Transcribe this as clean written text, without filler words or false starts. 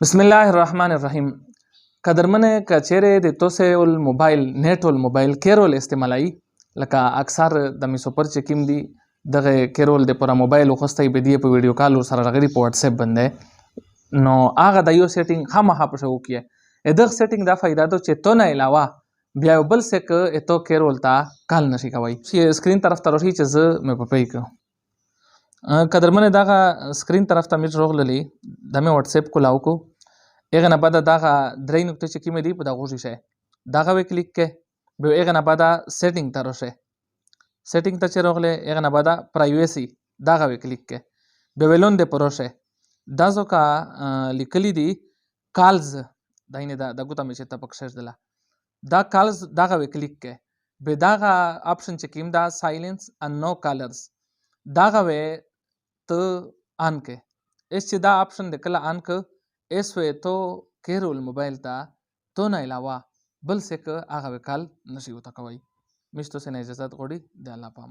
बिस्मिल्लाहिर्रहमानिर्रहीम قدرمنه کچېرې د توسه الموبایل نیټ الموبایل کیرول استعمالي لکه اکثر د میسوپر چې کیم دي دغه کیرول د پر موبایل خوستي بدی په ویډیو کال سره غړي په واتس اپ باندې نو هغه د یو سیټینګ خامخا په شو کیه دغه سیټینګ دا فائدہ ده چې تو نه علاوه بیا بل څه ک اتو کیرول تا کال نشي کوي چې سکرین طرف ته راشي چې زه مې په پی ک قدرمنه دغه سکرین طرف ته مې روغللی د مې واتس اپ کولاو کو اغه نه بعد دغه درې نقطې چې کیمه دی په دغه غوږی شه دغه وی کلیک کې به اغه نه بعد سیټینګ ته راشه سیټینګ ته چې راغله اغه نه بعد پرایویسی دغه وی کلیک کې به ولون د پروشه دا ځکه لیکلی دی کالز داینه د ګوته مې چې تپک شش دله دا کالز دغه وی کلیک کې به دغه آپشن چې کیم دا سایلنس ان نو کالرز دغه وی ته ان کې اس چې دا آپشن د کله ان ک اس وې تو کیرول موبایل تا تو نه علاوه بل څه ک هغه وکال نشي وتا کوي مشتو سه نه اجازه غوړي د الله پامه